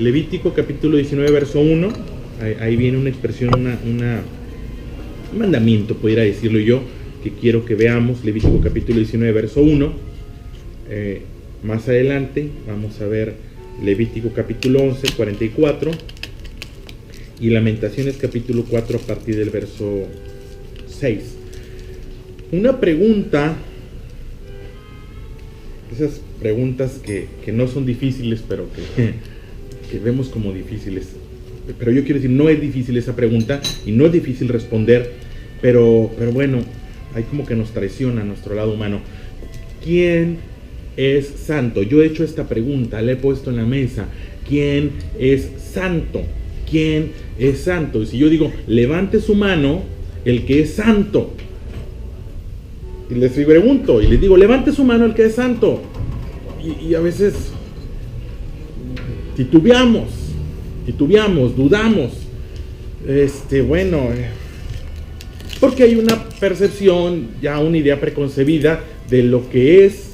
Levítico capítulo 19, verso 1. Ahí viene una expresión, un mandamiento, pudiera decirlo yo, que quiero que veamos. Levítico capítulo 19, verso 1. Más adelante vamos a ver Levítico capítulo 11, 44. Y Lamentaciones capítulo 4 a partir del verso 6. Una pregunta, esas preguntas que no son difíciles, pero que vemos como difíciles. Pero yo quiero decir, no es difícil esa pregunta y no es difícil responder, pero bueno, hay como que nos traiciona nuestro lado humano. ¿Quién es santo? Yo he hecho esta pregunta, la he puesto en la mesa. ¿Quién es santo? ¿Quién es santo? Y si yo digo, levante su mano el que es santo, y les pregunto y les digo, levante su mano el que es santo, y a veces titubeamos, dudamos, porque hay una percepción, ya una idea preconcebida de lo que es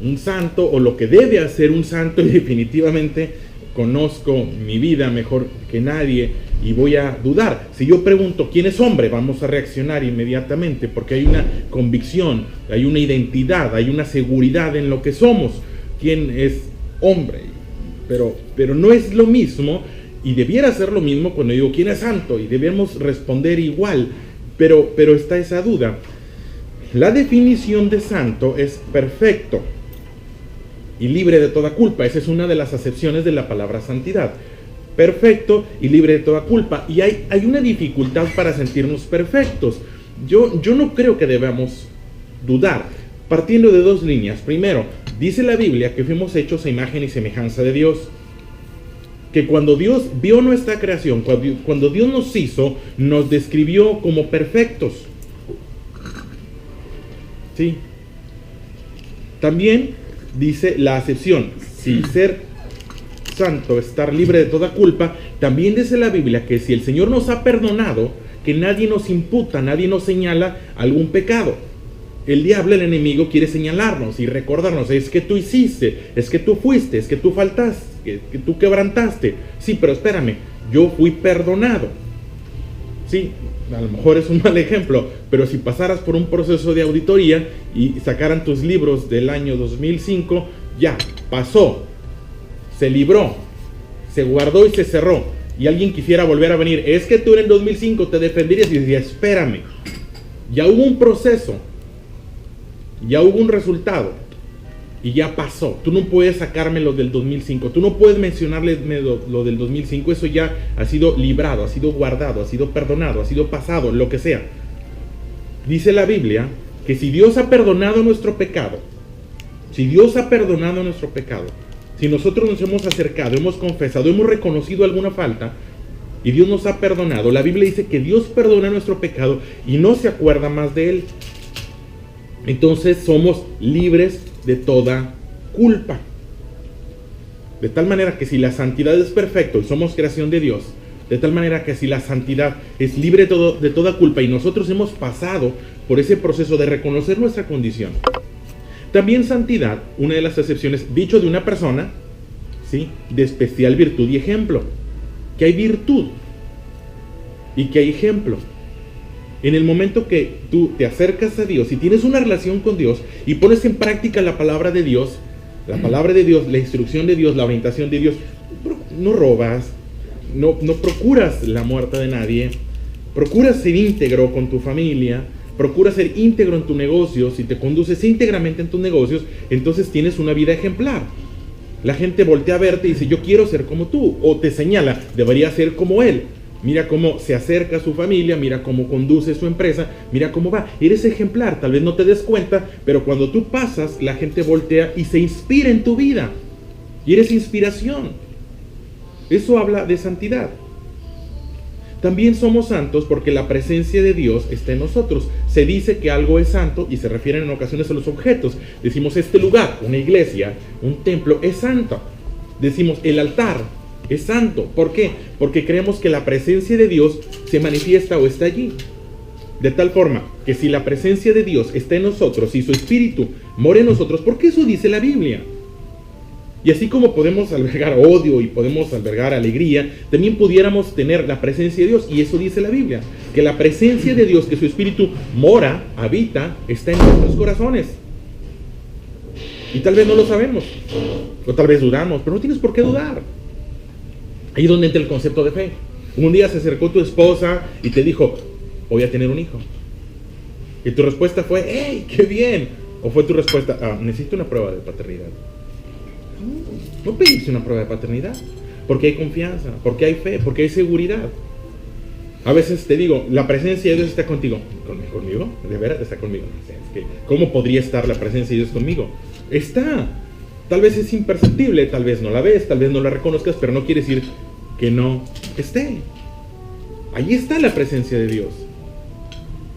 un santo o lo que debe hacer un santo, y definitivamente conozco mi vida mejor que nadie y voy a dudar. Si yo pregunto ¿quién es hombre?, vamos a reaccionar inmediatamente, porque hay una convicción, hay una identidad, hay una seguridad en lo que somos. ¿Quién es hombre? Pero no es lo mismo, y debiera ser lo mismo cuando digo ¿quién es santo? Y debemos responder igual, pero está esa duda. La definición de santo es perfecto y libre de toda culpa. Esa es una de las acepciones de la palabra santidad. Perfecto y libre de toda culpa. Y hay una dificultad para sentirnos perfectos. Yo no creo que debamos dudar, partiendo de dos líneas. Primero, dice la Biblia que fuimos hechos a imagen y semejanza de Dios. Que cuando Dios vio nuestra creación, cuando Dios nos hizo, nos describió como perfectos. ¿Sí? También dice la acepción, si ser santo, estar libre de toda culpa, también dice la Biblia que si el Señor nos ha perdonado, que nadie nos imputa, nadie nos señala algún pecado. El diablo, el enemigo, quiere señalarnos y recordarnos, es que tú hiciste, es que tú fuiste, es que tú faltaste, que tú quebrantaste. Sí, pero espérame, yo fui perdonado. Sí, a lo mejor es un mal ejemplo, pero si pasaras por un proceso de auditoría y sacaran tus libros del año 2005, ya, pasó, se libró, se guardó y se cerró, y alguien quisiera volver a venir, es que tú en el 2005 te defenderías y decías, espérame, ya hubo un proceso, ya hubo un resultado, y ya pasó. Tú no puedes sacarme lo del 2005, tú no puedes mencionarle lo del 2005, eso ya ha sido librado, ha sido guardado, ha sido perdonado, ha sido pasado, lo que sea. Dice la Biblia que si Dios ha perdonado nuestro pecado, si nosotros nos hemos acercado, hemos confesado, hemos reconocido alguna falta y Dios nos ha perdonado, la Biblia dice que Dios perdona nuestro pecado y no se acuerda más de él. Entonces somos libres de toda culpa. De tal manera que si la santidad es perfecta y somos creación de Dios, de tal manera que si la santidad es libre de toda culpa y nosotros hemos pasado por ese proceso de reconocer nuestra condición. También santidad, una de las acepciones, dicho de una persona, ¿sí?, de especial virtud y ejemplo. Que hay virtud y que hay ejemplo. En el momento que tú te acercas a Dios y tienes una relación con Dios y pones en práctica la palabra de Dios, la instrucción de Dios, la orientación de Dios, no robas, no procuras la muerte de nadie, procuras ser íntegro con tu familia, procuras ser íntegro en tu negocio, si te conduces íntegramente en tus negocios, entonces tienes una vida ejemplar. La gente voltea a verte y dice, yo quiero ser como tú, o te señala, debería ser como él. Mira cómo se acerca a su familia, mira cómo conduce su empresa, mira cómo va. Eres ejemplar, tal vez no te des cuenta, pero cuando tú pasas, la gente voltea y se inspira en tu vida. Y eres inspiración. Eso habla de santidad. También somos santos porque la presencia de Dios está en nosotros. Se dice que algo es santo y se refieren en ocasiones a los objetos. Decimos, este lugar, una iglesia, un templo, es santo. Decimos, el altar es santo. ¿Por qué? Porque creemos que la presencia de Dios se manifiesta o está allí. De tal forma que si la presencia de Dios está en nosotros y su espíritu mora en nosotros, porque eso dice la Biblia. Y así como podemos albergar odio y podemos albergar alegría, también pudiéramos tener la presencia de Dios. Y eso dice la Biblia, que la presencia de Dios, que su Espíritu mora, habita, está en nuestros corazones. Y tal vez no lo sabemos, o tal vez dudamos, pero no tienes por qué dudar. Ahí es donde entra el concepto de fe. Un día se acercó tu esposa y te dijo, voy a tener un hijo. Y tu respuesta fue, ¡hey, qué bien! O fue tu respuesta, necesito una prueba de paternidad. No pediste una prueba de paternidad, porque hay confianza, porque hay fe, porque hay seguridad. A veces te digo, la presencia de Dios está contigo. ¿Conmigo? ¿De veras está conmigo? No sé, es que, ¿cómo podría estar la presencia de Dios conmigo? Está. Tal vez es imperceptible, tal vez no la ves, tal vez no la reconozcas, pero no quiere decir que no esté. Allí está la presencia de Dios.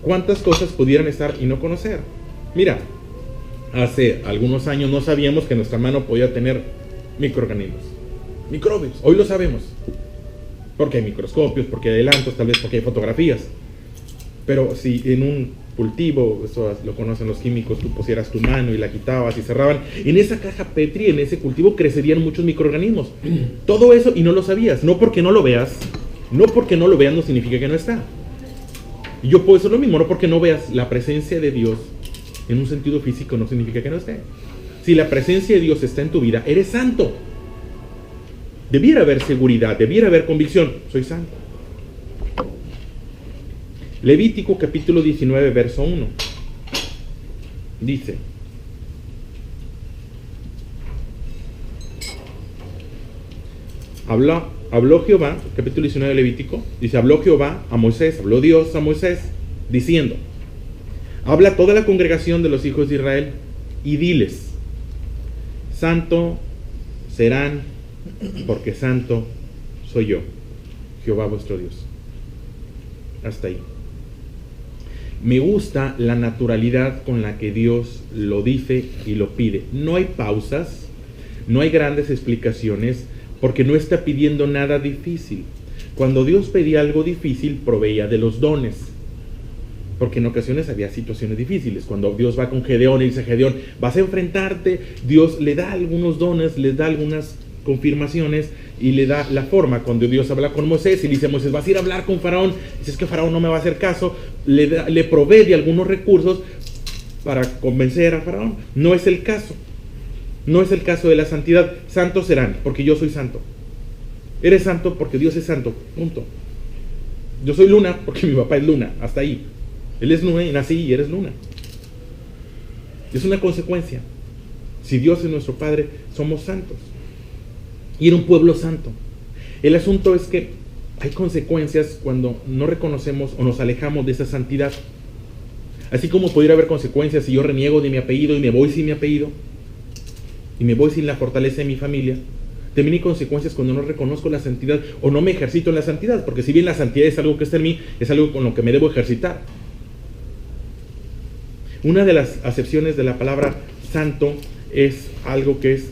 ¿Cuántas cosas pudieran estar y no conocer? Mira, hace algunos años no sabíamos que nuestra mano podía tener microorganismos, microbios. Hoy lo sabemos. Porque hay microscopios, porque hay adelantos, tal vez porque hay fotografías. Pero si en un cultivo, eso lo conocen los químicos, tú pusieras tu mano y la quitabas y cerraban, en esa caja Petri, en ese cultivo, crecerían muchos microorganismos. Todo eso y no lo sabías. No porque no lo veas, no significa que no está. Y yo puedo decir lo mismo, no porque no veas la presencia de Dios en un sentido físico, no significa que no esté. Si la presencia de Dios está en tu vida, eres santo. Debiera haber seguridad, debiera haber convicción. Soy santo. Levítico capítulo 19, verso 1. Dice: Habló Jehová, capítulo 19 de Levítico, dice, habló Jehová a Moisés, habló Dios a Moisés, diciendo, habla a toda la congregación de los hijos de Israel y diles, santo serán, porque santo soy yo, Jehová vuestro Dios. Hasta ahí. Me gusta la naturalidad con la que Dios lo dice y lo pide. No hay pausas, no hay grandes explicaciones, porque no está pidiendo nada difícil. Cuando Dios pedía algo difícil, proveía de los dones. Porque en ocasiones había situaciones difíciles. Cuando Dios va con Gedeón y dice, Gedeón, vas a enfrentarte, Dios le da algunos dones, le da algunas confirmaciones y le da la forma. Cuando Dios habla con Moisés y le dice, Moisés, vas a ir a hablar con Faraón, dice, es que Faraón no me va a hacer caso, le provee de algunos recursos para convencer a Faraón. No es el caso. No es el caso de la santidad. Santos serán, porque yo soy santo. Eres santo porque Dios es santo, punto. Yo soy luna porque mi papá es luna, hasta ahí. Él es luna y nací y eres luna. Es una consecuencia. Si Dios es nuestro Padre, somos santos. Y era un pueblo santo. El asunto es que hay consecuencias cuando no reconocemos o nos alejamos de esa santidad. Así como pudiera haber consecuencias si yo reniego de mi apellido y me voy sin mi apellido, y me voy sin la fortaleza de mi familia. También hay consecuencias cuando no reconozco la santidad o no me ejercito en la santidad, porque si bien la santidad es algo que está en mí, es algo con lo que me debo ejercitar. Una de las acepciones de la palabra santo es algo que es,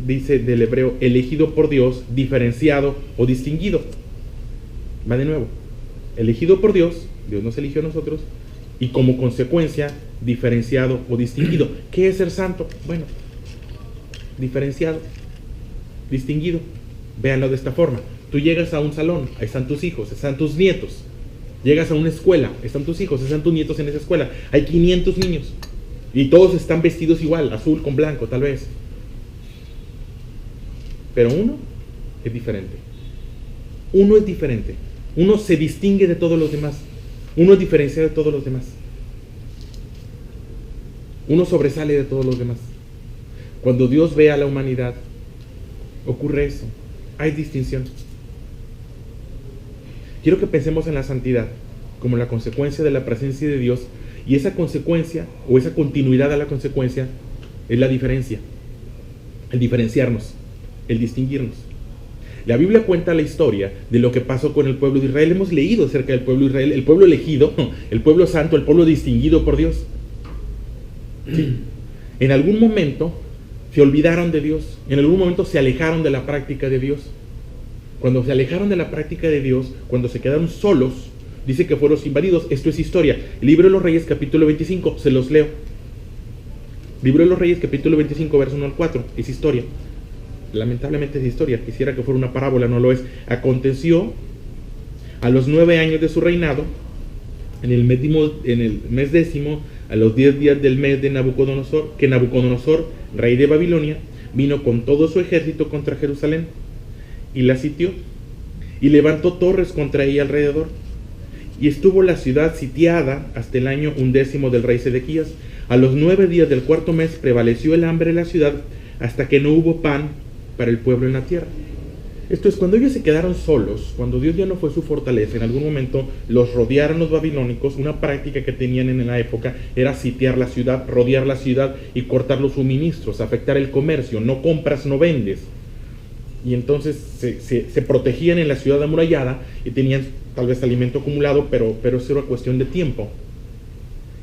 dice del hebreo, elegido por Dios, diferenciado o distinguido. Va de nuevo, elegido por Dios, Dios nos eligió a nosotros, y como consecuencia, diferenciado o distinguido. ¿Qué es ser santo? Bueno, diferenciado, distinguido. Véanlo de esta forma. Tú llegas a un salón, ahí están tus hijos, están tus nietos. Llegas a una escuela, están tus hijos, están tus nietos en esa escuela. Hay 500 niños y todos están vestidos igual, azul con blanco tal vez. Pero uno es diferente. Uno es diferente. Uno se distingue de todos los demás. Uno es diferenciado de todos los demás. Uno sobresale de todos los demás. Cuando Dios ve a la humanidad, ocurre eso. Hay distinción. Quiero que pensemos en la santidad como la consecuencia de la presencia de Dios, y esa consecuencia o esa continuidad a la consecuencia es la diferencia, el diferenciarnos, el distinguirnos. La Biblia cuenta la historia de lo que pasó con el pueblo de Israel. Hemos leído acerca del pueblo de Israel, el pueblo elegido, el pueblo santo, el pueblo distinguido por Dios. Sí. En algún momento se olvidaron de Dios, en algún momento se alejaron de la práctica de Dios. Cuando se alejaron de la práctica de Dios, cuando se quedaron solos, dice que fueron invadidos. Esto es historia. El libro de los Reyes, capítulo 25, se los leo. Libro de los Reyes, capítulo 25, verso 1 al 4. Es historia. Lamentablemente es historia. Quisiera que fuera una parábola, no lo es. Aconteció a los 9 años de su reinado, en el mes décimo, a los 10 días del mes de Nabucodonosor, que Nabucodonosor, rey de Babilonia, vino con todo su ejército contra Jerusalén y la sitió y levantó torres contra ella alrededor. Y estuvo la ciudad sitiada hasta el año 11 del rey Sedequías. A los 9 días del cuarto mes prevaleció el hambre en la ciudad hasta que no hubo pan para el pueblo en la tierra. Esto es, cuando ellos se quedaron solos, cuando Dios ya no fue su fortaleza, en algún momento los rodearon los babilónicos. Una práctica que tenían en la época era sitiar la ciudad, rodear la ciudad y cortar los suministros, afectar el comercio. No compras, no vendes. Y entonces se protegían en la ciudad amurallada y tenían tal vez alimento acumulado, pero eso era cuestión de tiempo.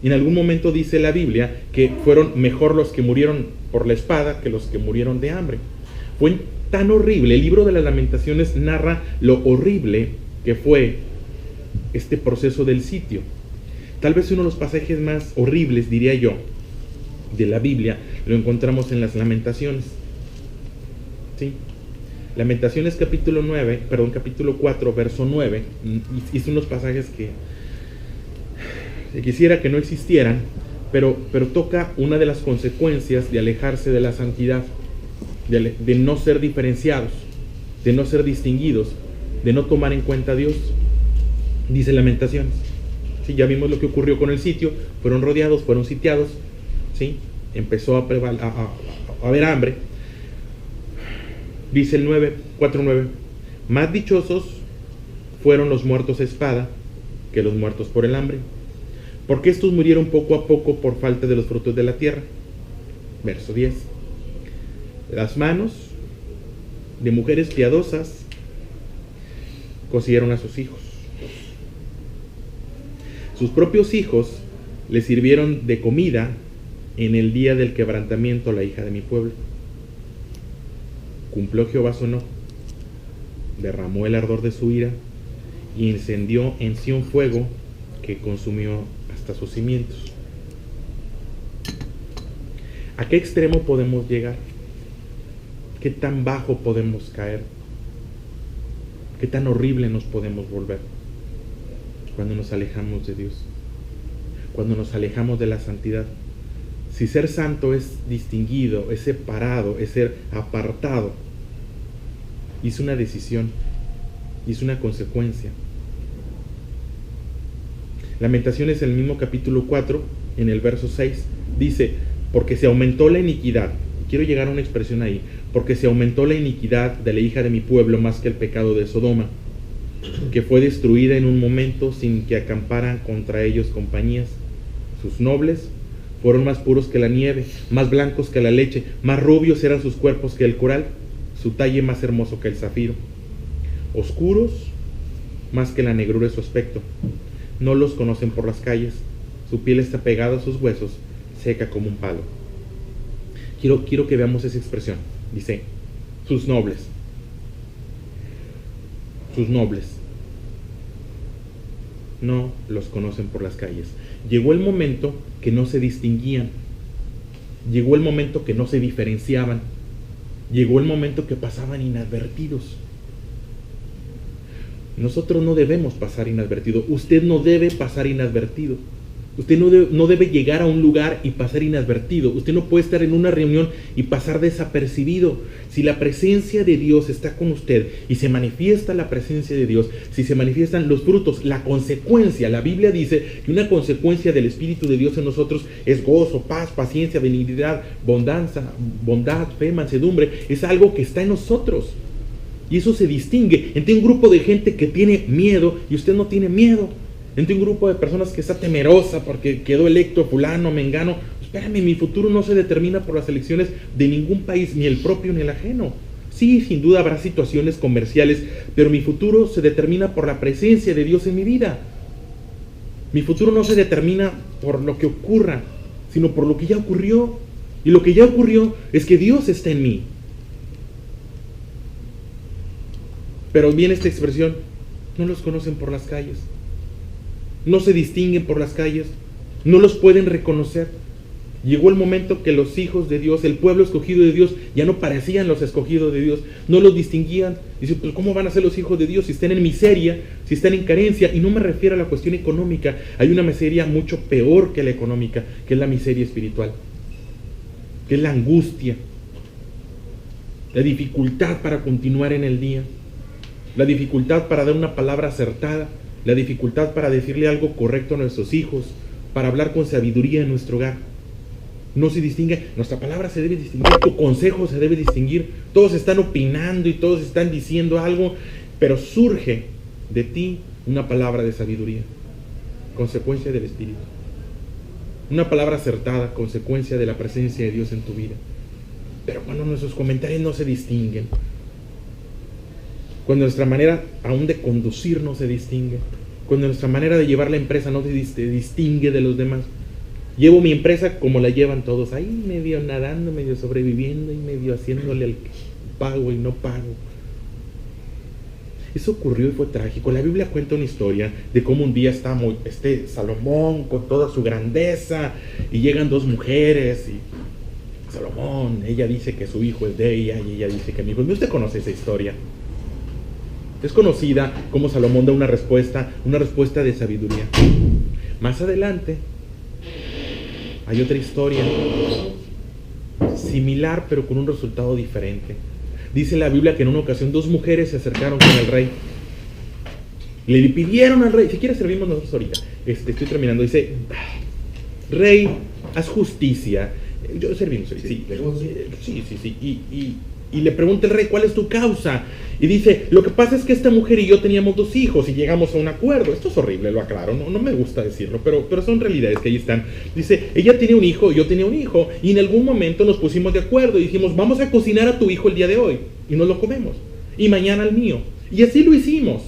En algún momento dice la Biblia que fueron mejor los que murieron por la espada que los que murieron de hambre. Fue tan horrible. El libro de las Lamentaciones narra lo horrible que fue este proceso del sitio. Tal vez uno de los pasajes más horribles, diría yo, de la Biblia lo encontramos en las Lamentaciones. ¿Sí? Lamentaciones capítulo 4, verso 9. Y son los pasajes que quisiera que no existieran, pero toca una de las consecuencias de alejarse de la santidad, de no ser diferenciados, de no ser distinguidos, de no tomar en cuenta a Dios. Dice Lamentaciones. ¿Sí? Ya vimos lo que ocurrió con el sitio. Fueron rodeados, fueron sitiados. ¿Sí? Empezó a haber hambre. Dice el 4:9. Más dichosos fueron los muertos a espada que los muertos por el hambre, porque estos murieron poco a poco por falta de los frutos de la tierra. Verso 10. Las manos de mujeres piadosas cosieron a sus hijos. Sus propios hijos les sirvieron de comida en el día del quebrantamiento a la hija de mi pueblo. Cumplió Jehová su no, derramó el ardor de su ira y encendió en sí un fuego que consumió hasta sus cimientos. ¿A qué extremo podemos llegar? ¿Qué tan bajo podemos caer? ¿Qué tan horrible nos podemos volver cuando nos alejamos de Dios? Cuando nos alejamos de la santidad. Si ser santo es distinguido, es separado, es ser apartado, y es una decisión, y es una consecuencia. Lamentaciones, en el mismo capítulo 4, en el verso 6, dice: porque se aumentó la iniquidad. Quiero llegar a una expresión ahí. Porque se aumentó la iniquidad de la hija de mi pueblo más que el pecado de Sodoma, que fue destruida en un momento sin que acamparan contra ellos compañías. Sus nobles fueron más puros que la nieve, más blancos que la leche, más rubios eran sus cuerpos que el coral, su talle más hermoso que el zafiro. Oscuros más que la negrura de su aspecto. No los conocen por las calles, su piel está pegada a sus huesos, seca como un palo. Quiero que veamos esa expresión. Dice, sus nobles. Sus nobles. No los conocen por las calles. Llegó el momento que no se distinguían. Llegó el momento que no se diferenciaban. Llegó el momento que pasaban inadvertidos. Nosotros no debemos pasar inadvertido. Usted no debe pasar inadvertido. Usted no debe llegar a un lugar y pasar inadvertido. Usted no puede estar en una reunión y pasar desapercibido. Si la presencia de Dios está con usted y se manifiesta la presencia de Dios, si se manifiestan los frutos, la consecuencia, la Biblia dice que una consecuencia del Espíritu de Dios en nosotros es gozo, paz, paciencia, benignidad, bondad, fe, mansedumbre. Es algo que está en nosotros. Y eso se distingue entre un grupo de gente que tiene miedo y usted no tiene miedo. Entre un grupo de personas que está temerosa porque quedó electo fulano, mengano. Espérame, mi futuro no se determina por las elecciones de ningún país, ni el propio ni el ajeno. Sí, sin duda habrá situaciones comerciales, pero mi futuro se determina por la presencia de Dios en mi vida. Mi futuro no se determina por lo que ocurra, sino por lo que ya ocurrió. Y lo que ya ocurrió es que Dios está en mí. Pero viene esta expresión: no los conocen por las calles. No se distinguen por las calles, no los pueden reconocer. Llegó el momento que los hijos de Dios, el pueblo escogido de Dios, ya no parecían los escogidos de Dios, no los distinguían. Dice, pues ¿cómo van a ser los hijos de Dios si están en miseria, si están en carencia? Y no me refiero a la cuestión económica, hay una miseria mucho peor que la económica, que es la miseria espiritual, que es la angustia, la dificultad para continuar en el día, la dificultad para dar una palabra acertada, la dificultad para decirle algo correcto a nuestros hijos, para hablar con sabiduría en nuestro hogar. No se distingue, nuestra palabra se debe distinguir, tu consejo se debe distinguir, todos están opinando y todos están diciendo algo, pero surge de ti una palabra de sabiduría, consecuencia del Espíritu. Una palabra acertada, consecuencia de la presencia de Dios en tu vida. Pero cuando nuestros comentarios no se distinguen, cuando nuestra manera aún de conducir no se distingue, cuando nuestra manera de llevar la empresa no se distingue de los demás, llevo mi empresa como la llevan todos, ahí medio nadando, medio sobreviviendo y medio haciéndole al pago y no pago. Eso ocurrió y fue trágico. La Biblia cuenta una historia de cómo un día está Salomón con toda su grandeza y llegan dos mujeres y Salomón, ella dice que su hijo es de ella y ella dice que mi hijo es mío. Usted conoce esa historia. Es conocida como Salomón da una respuesta de sabiduría. Más adelante hay otra historia similar pero con un resultado diferente. Dice la Biblia que en una ocasión dos mujeres se acercaron con el rey. Le pidieron al rey, si quiere servimos nosotros ahorita. Estoy terminando. Dice, rey, haz justicia. Yo servimos ahorita. Sí. Y le pregunta el rey, ¿cuál es tu causa? Y dice, lo que pasa es que esta mujer y yo teníamos dos hijos y llegamos a un acuerdo. Esto es horrible, lo aclaro, no me gusta decirlo, pero son realidades que ahí están. Dice, ella tiene un hijo, yo tenía un hijo, y en algún momento nos pusimos de acuerdo y dijimos, vamos a cocinar a tu hijo el día de hoy, y nos lo comemos, y mañana al mío. Y así lo hicimos,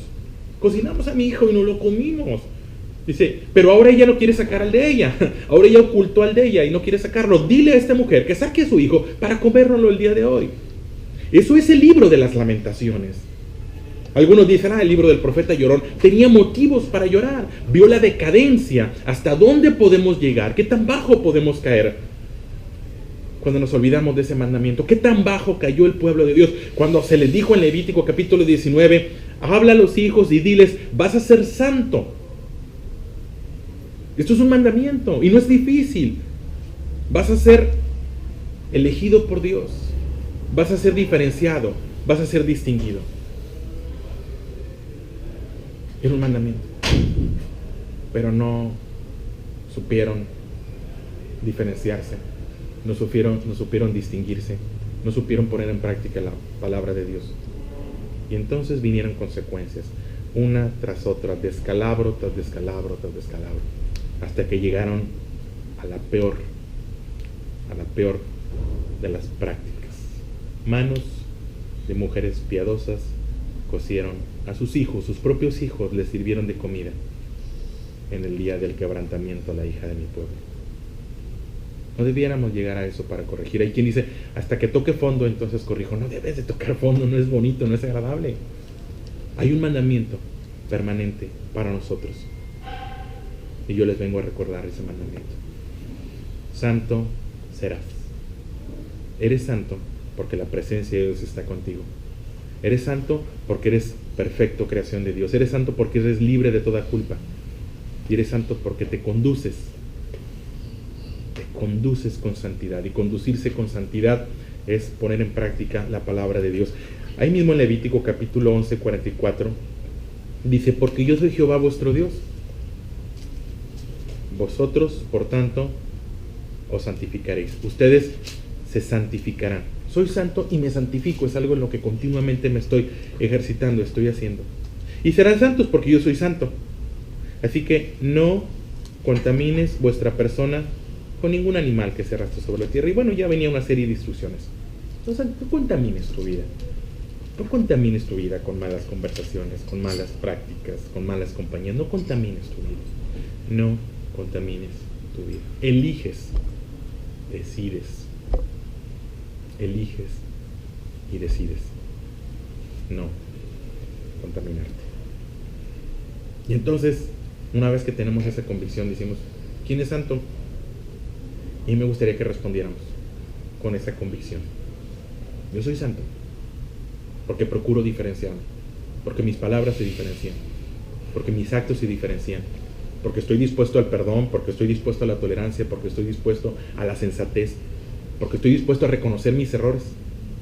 cocinamos a mi hijo y nos lo comimos. Dice, pero ahora ella no quiere sacar al de ella, ahora ella ocultó al de ella y no quiere sacarlo. Dile a esta mujer que saque a su hijo para comérnoslo el día de hoy. Eso es el libro de las Lamentaciones. Algunos dicen, el libro del profeta llorón. Tenía motivos para llorar. Vio la decadencia. ¿Hasta dónde podemos llegar? ¿Qué tan bajo podemos caer? Cuando nos olvidamos de ese mandamiento. ¿Qué tan bajo cayó el pueblo de Dios? Cuando se les dijo en Levítico capítulo 19, habla a los hijos y diles, vas a ser santo. Esto es un mandamiento y no es difícil. Vas a ser elegido por Dios. Vas a ser diferenciado, vas a ser distinguido. Era un mandamiento. Pero no supieron diferenciarse, no supieron distinguirse, no supieron poner en práctica la palabra de Dios. Y entonces vinieron consecuencias, una tras otra, descalabro tras descalabro tras descalabro, hasta que llegaron a la peor de las prácticas. Manos de mujeres piadosas cocieron a sus hijos, sus propios hijos les sirvieron de comida en el día del quebrantamiento a la hija de mi pueblo. No debiéramos llegar a eso para corregir. Hay quien dice, hasta que toque fondo entonces corrijo. No debes de tocar fondo, no es bonito, no es agradable. Hay un mandamiento permanente para nosotros y yo les vengo a recordar ese mandamiento. Santo serás. Eres santo porque la presencia de Dios está contigo. Eres santo porque eres perfecto, creación de Dios. Eres santo porque eres libre de toda culpa. Y eres santo porque te conduces con santidad. Y conducirse con santidad es poner en práctica la palabra de Dios. Ahí mismo en Levítico capítulo 11, 44, dice, porque yo soy Jehová vuestro Dios. Vosotros, por tanto, os santificaréis. Ustedes se santificarán. Soy santo y me santifico, es algo en lo que continuamente me estoy ejercitando, estoy haciendo. Y serán santos porque yo soy santo. Así que no contamines vuestra persona con ningún animal que se arrastre sobre la tierra. Y bueno, ya venía una serie de instrucciones. Entonces, no contamines tu vida. No contamines tu vida con malas conversaciones, con malas prácticas, con malas compañías. No contamines tu vida. No contamines tu vida. Eliges, decides. Eliges y decides no contaminarte. Y entonces, una vez que tenemos esa convicción, decimos, ¿quién es santo? Y me gustaría que respondiéramos con esa convicción. Yo soy santo porque procuro diferenciarme, porque mis palabras se diferencian, porque mis actos se diferencian, porque estoy dispuesto al perdón, porque estoy dispuesto a la tolerancia, porque estoy dispuesto a la sensatez, porque estoy dispuesto a reconocer mis errores,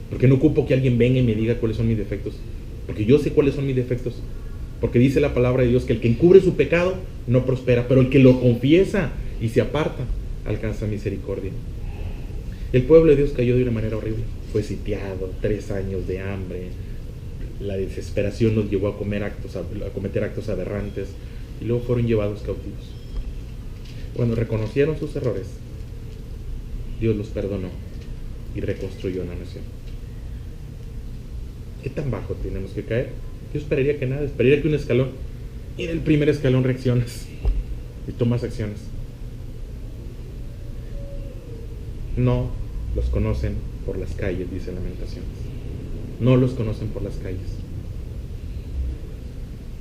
porque no ocupo que alguien venga y me diga cuáles son mis defectos, porque yo sé cuáles son mis defectos, porque dice la palabra de Dios que el que encubre su pecado no prospera, pero el que lo confiesa y se aparta alcanza misericordia. El pueblo de Dios cayó de una manera horrible, fue sitiado, 3 años de hambre, la desesperación nos llevó a cometer actos aberrantes y luego fueron llevados cautivos. Cuando reconocieron sus errores, Dios los perdonó y reconstruyó la nación. ¿Qué tan bajo tenemos que caer? Yo esperaría que nada, esperaría que un escalón, y en el primer escalón reaccionas y tomas acciones. No los conocen por las calles, dice Lamentaciones. No los conocen por las calles.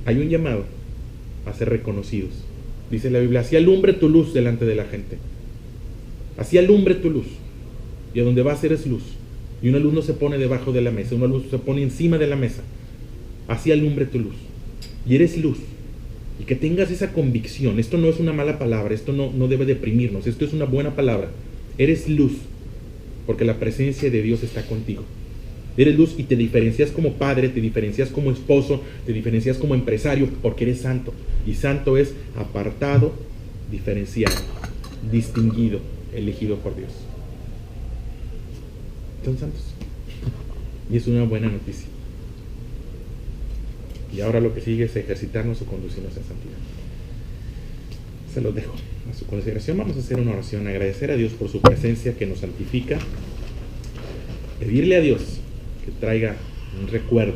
Hay un llamado a ser reconocidos. Dice la Biblia, así alumbre tu luz delante de la gente. Así alumbre tu luz. Y a donde vas eres luz. Y una luz no se pone debajo de la mesa, una luz se pone encima de la mesa. Así alumbre tu luz. Y eres luz. Y que tengas esa convicción. Esto no es una mala palabra, esto no debe deprimirnos, esto es una buena palabra. Eres luz, porque la presencia de Dios está contigo. Eres luz y te diferencias como padre, te diferencias como esposo, te diferencias como empresario, porque eres santo. Y santo es apartado, diferenciado, distinguido, elegido por Dios. Son santos. Y es una buena noticia. Y ahora lo que sigue es ejercitarnos o conducirnos en santidad. Se los dejo a su consideración. Vamos a hacer una oración, agradecer a Dios por su presencia que nos santifica, pedirle a Dios que traiga un recuerdo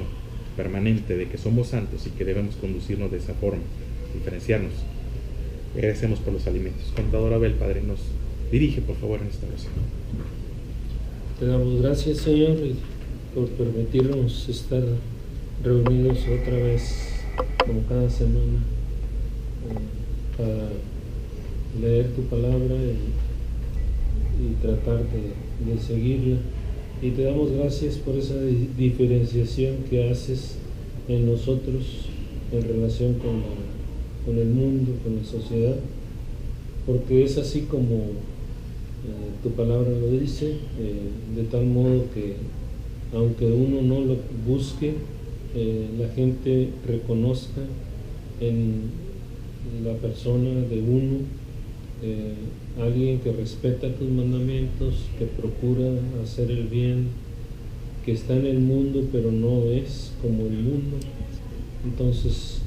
permanente de que somos santos y que debemos conducirnos de esa forma, diferenciarnos. Y agradecemos por los alimentos. Contador Abel, Padre, nos dirige por favor en esta oración. Te damos gracias, Señor, por permitirnos estar reunidos otra vez, como cada semana, para leer tu palabra y tratar de seguirla. Y te damos gracias por esa diferenciación que haces en nosotros en relación con el mundo, con la sociedad, porque es así como tu palabra lo dice, de tal modo que aunque uno no lo busque, la gente reconozca en la persona de uno alguien que respeta tus mandamientos, que procura hacer el bien, que está en el mundo pero no es como el mundo. Entonces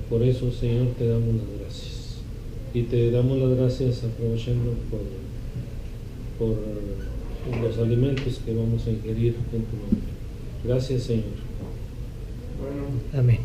por eso, Señor, te damos las gracias, y te damos las gracias aprovechando por los alimentos que vamos a ingerir en tu nombre. Gracias, Señor. Amén.